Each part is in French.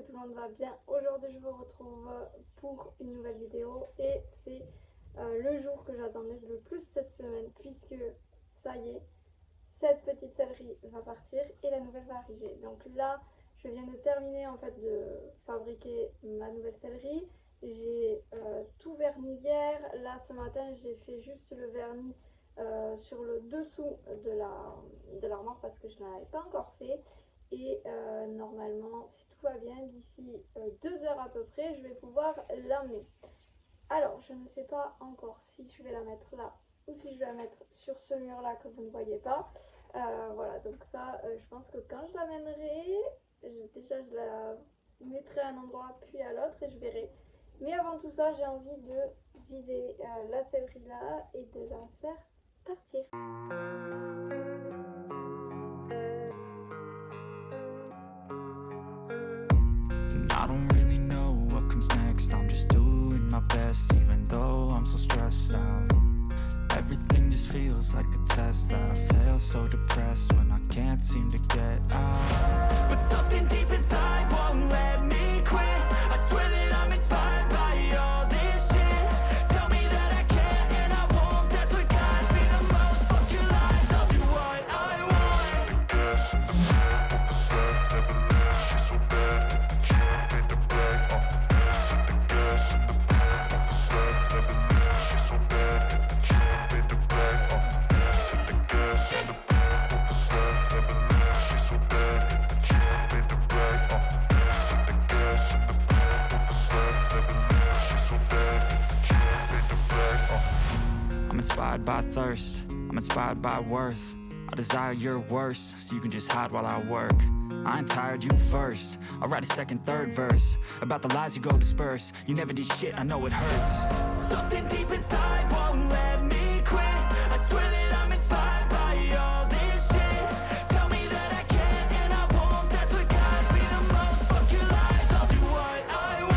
tout le monde va bien. Aujourd'hui je vous retrouve pour une nouvelle vidéo et c'est le jour que j'attendais le plus cette semaine puisque ça y est, cette petite céleri va partir et la nouvelle va arriver. Donc là je viens de terminer en fait de fabriquer ma nouvelle céleri. J'ai tout verni hier. Là ce matin j'ai fait juste le vernis sur le dessous de l'armoire parce que je ne l'avais pas encore fait. Et normalement, si tout va bien, d'ici 2 heures à peu près, je vais pouvoir l'emmener. Alors, je ne sais pas encore si je vais la mettre là ou si je vais la mettre sur ce mur là que vous ne voyez pas. Voilà, donc ça, je pense que quand je l'amènerai, déjà je la mettrai à un endroit puis à l'autre et je verrai. Mais avant tout ça, j'ai envie de vider la céleri là et de la faire partir. I don't really know what comes next. I'm just doing my best, even though I'm so stressed out. Everything just feels like a test that I fail, so depressed when I can't seem to get out. But something deep inside won't let me quit. I swear that I'm inspired by all this shit. Tell me that I can and I won't. That's what guides me the most. Fuck your lies, I'll do what I want. I'm inspired by thirst, I'm inspired by worth. I desire your worst, so you can just hide while I work. I ain't tired, you first. I'll write a second, third verse about the lies you go disperse. You never did shit, I know it hurts. Something deep inside won't let me quit. I swear that I'm inspired by all this shit. Tell me that I can and I won't. That's what guides me the most. Fuck your lies, I'll do what I want.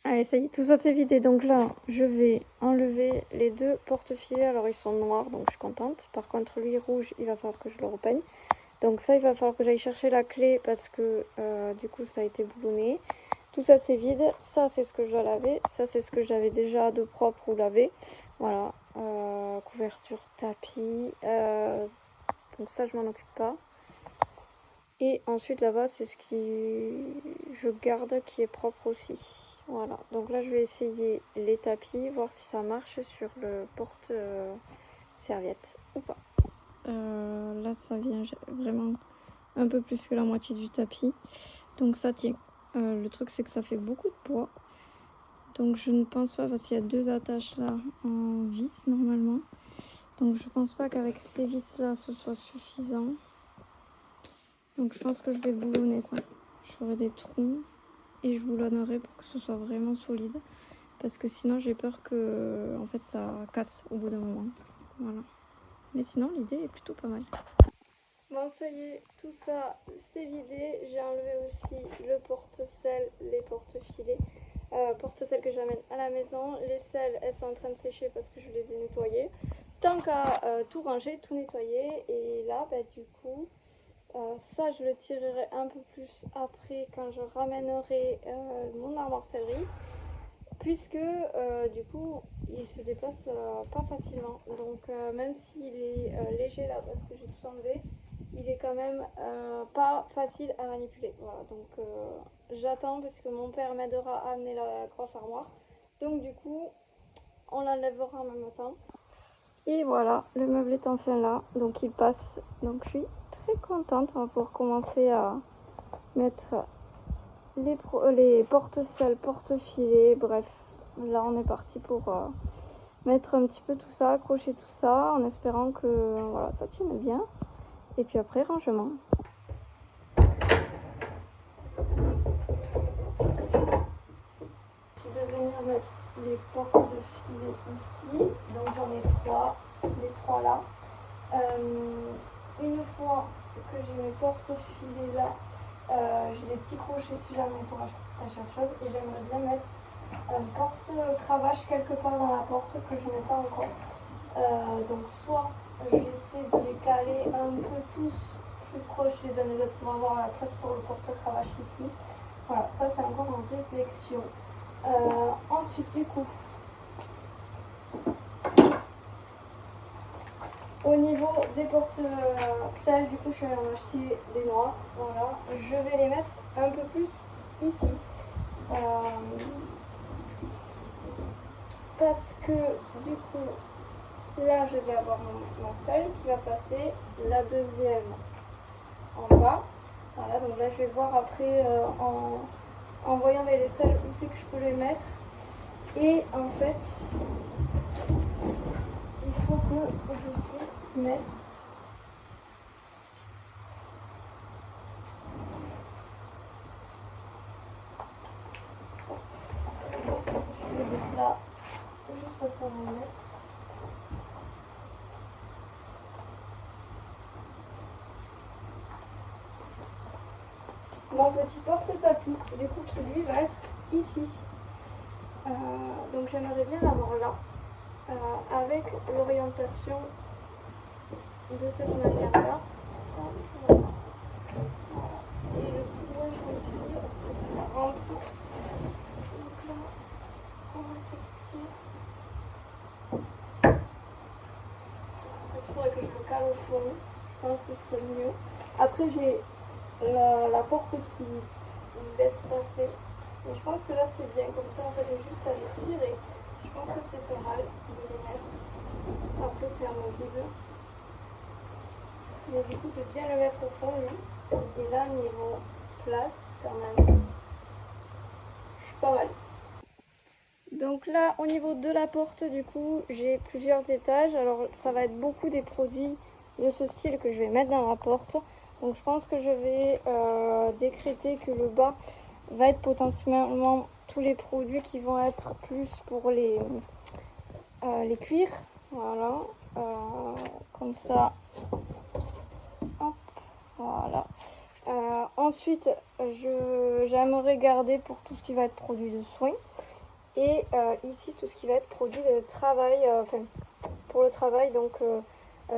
Allez, ça y est, tout ça c'est vidé. Donc là, je vais enlever les deux porte-filets. Alors, ils sont noirs, donc je suis contente. Par contre, lui rouge, il va falloir que je le repeigne. Donc ça, il va falloir que j'aille chercher la clé parce que du coup, ça a été boulonné. Tout ça, c'est vide. Ça, c'est ce que je dois laver. Ça, c'est ce que j'avais déjà de propre ou lavé. Voilà. Couverture, tapis. Donc ça, je m'en occupe pas. Et ensuite, là-bas, c'est ce qui je garde qui est propre aussi. Voilà, donc là je vais essayer les tapis, voir si ça marche sur le porte-serviette ou pas. Là ça vient vraiment un peu plus que la moitié du tapis, donc ça tient. Le truc c'est que ça fait beaucoup de poids, donc je ne pense pas, parce qu'il y a deux attaches là en vis normalement, donc je pense pas qu'avec ces vis là ce soit suffisant. Donc je pense que je vais boulonner ça, je ferai des trous. Et je boulonnerai pour que ce soit vraiment solide, parce que sinon j'ai peur que en fait ça casse au bout d'un moment. Voilà. Mais sinon l'idée est plutôt pas mal. Bon, ça y est, tout ça c'est vidé. J'ai enlevé aussi le porte-sel, les porte-filets, porte-sel que j'amène à la maison. Les selles, elles sont en train de sécher parce que je les ai nettoyées. Tant qu'à tout ranger, tout nettoyer. Et là, bah, du coup, ça je le tirerai un peu plus après quand je ramènerai mon armoire céleri, puisque du coup il se déplace pas facilement, donc même s'il est léger là parce que j'ai tout enlevé, il est quand même pas facile à manipuler. Voilà, donc j'attends parce que mon père m'aidera à amener la grosse armoire, donc du coup on l'enlèvera en même temps. Et voilà, le meuble est enfin là, donc il passe, donc je suis très contente. On va pouvoir commencer à mettre les porte-selles, porte-filets, bref, là on est parti pour mettre un petit peu tout ça, accrocher tout ça, en espérant que voilà, ça tienne bien. Et puis après, rangement. mettre les porte-filets ici. Donc j'en ai 3, les 3 là. Une fois que j'ai mes porte-filets là, j'ai des petits crochets si jamais pour acheter chaque chose. Et j'aimerais bien mettre un porte-cravache quelque part dans la porte que je n'ai pas encore. Donc soit j'essaie de les caler un peu tous plus proches les uns des autres pour avoir la place pour le porte-cravache ici. Voilà, ça c'est encore en réflexion. Ensuite du coup, au niveau des porte-selles, du coup je suis allée en acheter des noirs. Voilà, je vais les mettre un peu plus ici. Parce que du coup, là je vais avoir ma selle qui va passer, la deuxième en bas. Voilà, donc là je vais voir après en voyant les selles où c'est que je peux les mettre. Et en fait, il faut que je puisse mettre ça. Je vais laisser là juste pour ça me mettre. Mon petit porte-tapis, du coup, qui lui va être ici. Donc j'aimerais bien l'avoir là, avec l'orientation de cette manière-là. Voilà. Et le plus loin possible, ça rentre. Donc là, on va tester. Il faudrait que je le cale au fond, je pense que ce serait mieux. Après j'ai la porte qui me laisse passer. Mais je pense que là c'est bien, comme ça en fait j'ai juste à les tirer. Je pense que c'est pas mal de les mettre. Après c'est amovible. Mais du coup de bien le mettre au fond lui. Et là niveau place quand même, je suis pas mal. Donc là au niveau de la porte du coup j'ai plusieurs étages. Alors ça va être beaucoup des produits de ce style que je vais mettre dans la porte. Donc je pense que je vais décréter que le bas va être potentiellement tous les produits qui vont être plus pour les cuirs. Voilà. Comme ça. Hop. Voilà. Ensuite, j'aimerais garder pour tout ce qui va être produit de soins. Et ici, tout ce qui va être produit de travail. Enfin, pour le travail, donc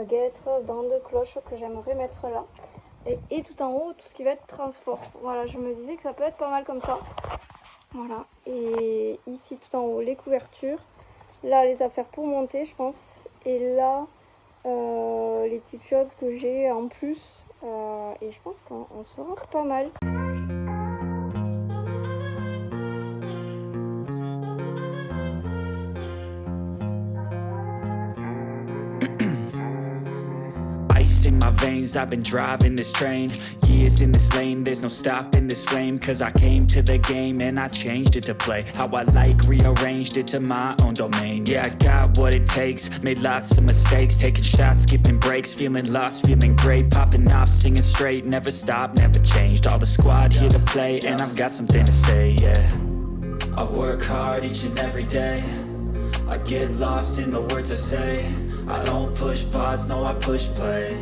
guêtres, bandes, cloches que j'aimerais mettre là. Et tout en haut, tout ce qui va être transport. Voilà, je me disais que ça peut être pas mal comme ça. Voilà, et ici tout en haut, les couvertures. Là, les affaires pour monter, je pense. Et là, les petites choses que j'ai en plus. Et je pense qu'on sera pas mal. Ice in my veins, I've been driving this train. Years in this lane, there's no stopping this flame. Cause I came to the game and I changed it to play how I like, rearranged it to my own domain. Yeah, I got what it takes, made lots of mistakes. Taking shots, skipping breaks, feeling lost, feeling great. Popping off, singing straight, never stopped, never changed. All the squad here to play and I've got something to say, yeah. I work hard each and every day. I get lost in the words I say. I don't push pause, no I push play.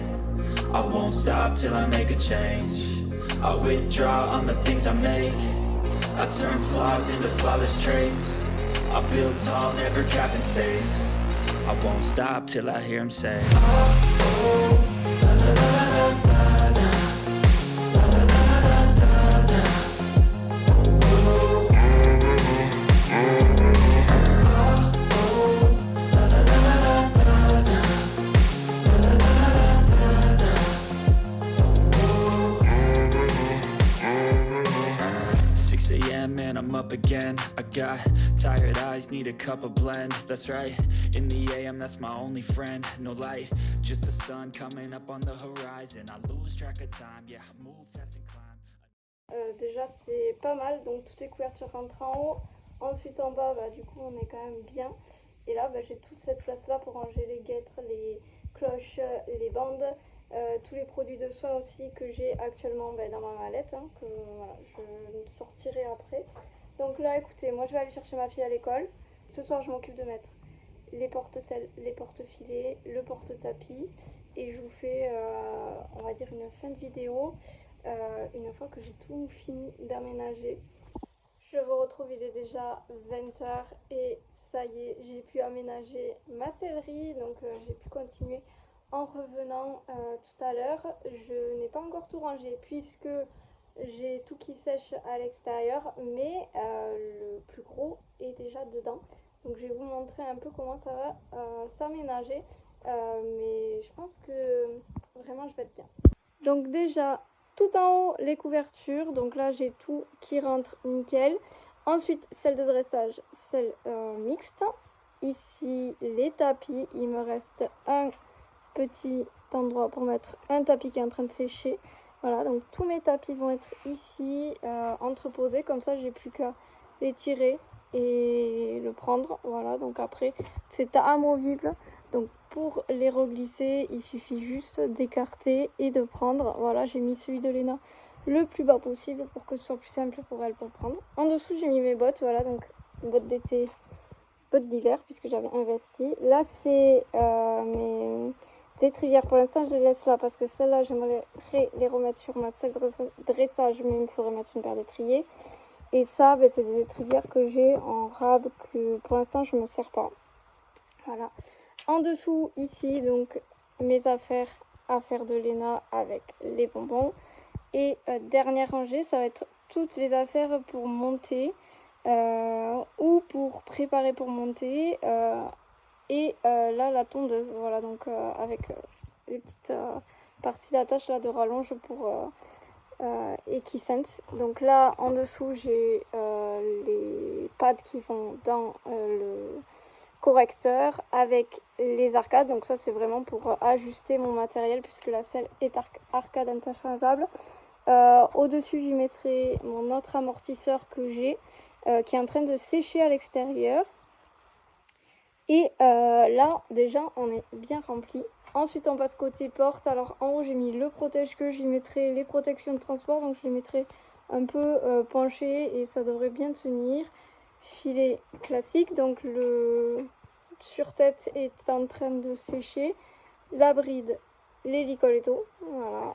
I won't stop till I make a change. I withdraw on the things I make. I turn flaws into flawless traits. I build tall, never capped in space. I won't stop till I hear him say, oh, oh, la, la, la, la, la. And I'm up again. I got tired eyes, need a cup of blend. That's right, in the AM, that's my only friend. No light, just the sun coming up on the horizon. I lose track of time, yeah, I move fast and climb. Déjà c'est pas mal, donc toutes les couvertures rentrent en haut. Ensuite en bas, du coup on est quand même bien. Et là j'ai toute cette place là pour ranger les guêtres, les cloches, les bandes. Tous les produits de soins aussi que j'ai actuellement dans ma mallette, que voilà, je sortirai après. Donc là, écoutez, moi je vais aller chercher ma fille à l'école. Ce soir, je m'occupe de mettre les porte-selles, les porte-filets, le porte-tapis. Et je vous fais, on va dire, une fin de vidéo une fois que j'ai tout fini d'aménager. Je vous retrouve, il est déjà 20h et ça y est, j'ai pu aménager ma sellerie. Donc j'ai pu continuer en revenant tout à l'heure. Je n'ai pas encore tout rangé puisque j'ai tout qui sèche à l'extérieur, mais le plus gros est déjà dedans. Donc je vais vous montrer un peu comment ça va s'aménager. Mais je pense que vraiment je vais être bien. Donc déjà, tout en haut, les couvertures. Donc là, j'ai tout qui rentre nickel. Ensuite, celle de dressage, celle mixte. Ici, les tapis. Il me reste un petit endroit pour mettre un tapis qui est en train de sécher. Voilà, donc tous mes tapis vont être ici, entreposés. Comme ça, j'ai plus qu'à les tirer et le prendre. Voilà, donc après, c'est amovible. Donc pour les reglisser, il suffit juste d'écarter et de prendre. Voilà, j'ai mis celui de Léna le plus bas possible pour que ce soit plus simple pour elle pour prendre. En dessous, j'ai mis mes bottes. Voilà, donc bottes d'été, bottes d'hiver puisque j'avais investi. Là, c'est mes étrivières. Pour l'instant, je les laisse là parce que celles-là, j'aimerais les remettre sur ma selle de dressage, mais il me faudrait mettre une paire d'étriers. Et ça, ben, c'est des étrivières que j'ai en rab que pour l'instant, je ne me sers pas. Voilà. En dessous, ici, donc mes affaires de Léna avec les bonbons. Et dernière rangée, ça va être toutes les affaires pour monter ou pour préparer pour monter. Et là, la tondeuse, voilà, donc avec les petites parties d'attache là de rallonge pour Equisense. Donc là, en dessous, j'ai les pads qui vont dans le correcteur avec les arcades. Donc ça, c'est vraiment pour ajuster mon matériel puisque la selle est arcade interchangeable. Au-dessus, j'y mettrai mon autre amortisseur que j'ai qui est en train de sécher à l'extérieur. Et là, déjà, on est bien rempli. Ensuite, on passe côté porte. Alors, en haut, j'ai mis le protège-queue. J'y mettrai les protections de transport. Donc, je les mettrai un peu penchées et ça devrait bien tenir. Filet classique. Donc, le sur-tête est en train de sécher. La bride, les licolettos. Voilà.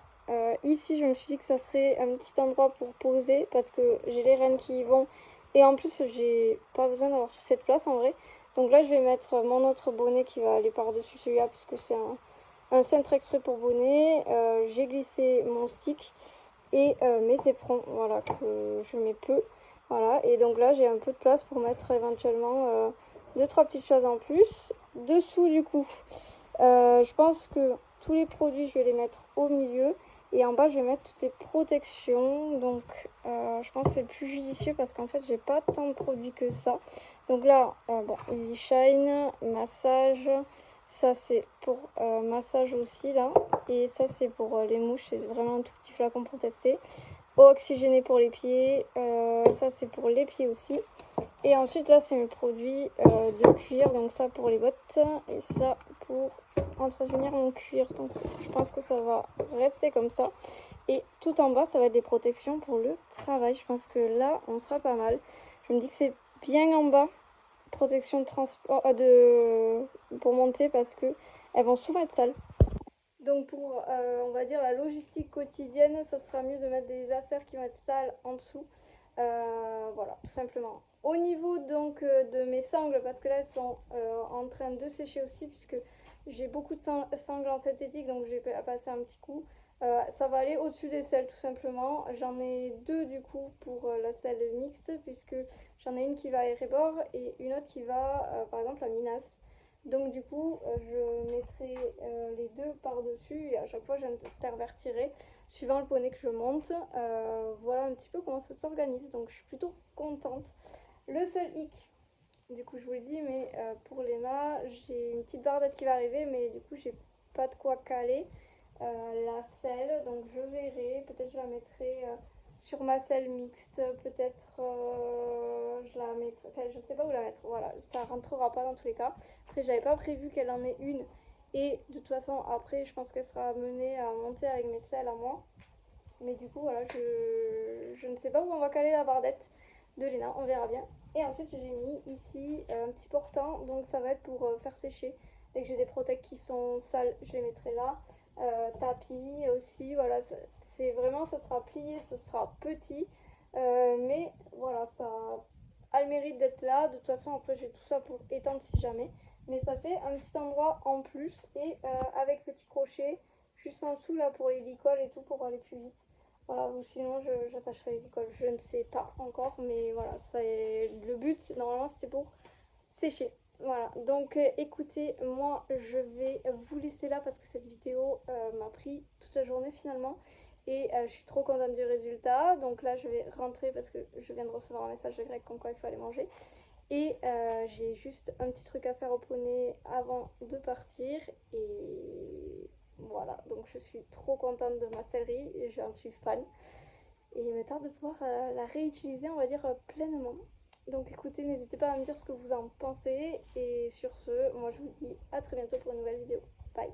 Ici, je me suis dit que ça serait un petit endroit pour poser parce que j'ai les rennes qui y vont. Et en plus, j'ai pas besoin d'avoir toute cette place en vrai. Donc là, je vais mettre mon autre bonnet qui va aller par-dessus celui-là parce que c'est un cintre exprès pour bonnet. J'ai glissé mon stick et mes éperons, voilà, que je mets peu. Voilà, et donc là, j'ai un peu de place pour mettre éventuellement 2-3 petites choses en plus. Dessous, du coup, je pense que tous les produits, je vais les mettre au milieu. Et en bas, je vais mettre toutes les protections. Donc, je pense que c'est le plus judicieux parce qu'en fait, j'ai pas tant de produits que ça. Donc là, bon, Easy Shine, massage. Ça, c'est pour massage aussi, là. Et ça, c'est pour les mouches. C'est vraiment un tout petit flacon pour tester. Eau oxygénée pour les pieds. Ça, c'est pour les pieds aussi. Et ensuite, là, c'est mes produits de cuir. Donc ça, pour les bottes. Et ça, pour entretenir mon cuir. Donc, je pense que ça va rester comme ça. Et tout en bas, ça va être des protections pour le travail. Je pense que là, on sera pas mal. Je me dis que c'est bien en bas. Protection de transport pour monter parce que elles vont souvent être sales. Donc pour, on va dire, la logistique quotidienne, ça sera mieux de mettre des affaires qui vont être sales en dessous. Voilà, tout simplement. Au niveau donc de mes sangles, parce que là elles sont en train de sécher aussi, puisque j'ai beaucoup de sangles en synthétique, donc je vais passer un petit coup. Ça va aller au-dessus des selles tout simplement. J'en ai deux du coup pour la selle mixte, puisque j'en ai une qui va à Erebor et une autre qui va par exemple à Minas. Donc du coup, je mettrai les deux par-dessus et à chaque fois j'intervertirai suivant le poney que je monte. Voilà un petit peu comment ça s'organise, donc je suis plutôt contente. Le seul hic, du coup je vous le dis, mais pour Léna, j'ai une petite bardette qui va arriver, mais du coup j'ai pas de quoi caler la selle, donc je verrai, peut-être je la mettrai sur ma selle mixte, peut-être je la mettrai, enfin je sais pas où la mettre, voilà, ça rentrera pas dans tous les cas. Après j'avais pas prévu qu'elle en ait une et de toute façon après je pense qu'elle sera amenée à monter avec mes selles à moi. Mais du coup voilà, je ne sais pas où on va caler la bardette. de Léna, on verra bien. Et ensuite j'ai mis ici un petit portant, donc ça va être pour faire sécher. Dès que j'ai des protects qui sont sales, je les mettrai là. Tapis aussi, voilà, c'est vraiment, ça sera plié, ce sera petit. Mais voilà, ça a le mérite d'être là. De toute façon, après j'ai tout ça pour étendre si jamais. Mais ça fait un petit endroit en plus et avec petit crochet juste en dessous là pour les licoles et tout pour aller plus vite. Voilà, ou sinon j'attacherai les licoles, je ne sais pas encore, mais voilà, c'est le but. Normalement c'était pour sécher. Voilà, donc écoutez, moi je vais vous laisser là parce que cette vidéo m'a pris toute la journée finalement. Et je suis trop contente du résultat. Donc là je vais rentrer parce que je viens de recevoir un message de Greg comme quoi il faut aller manger. Et j'ai juste un petit truc à faire au poney avant de partir. Et voilà, donc je suis trop contente de ma céleri, j'en suis fan. Et il me tarde de pouvoir la réutiliser, on va dire, pleinement. Donc écoutez, n'hésitez pas à me dire ce que vous en pensez. Et sur ce, moi je vous dis à très bientôt pour une nouvelle vidéo. Bye!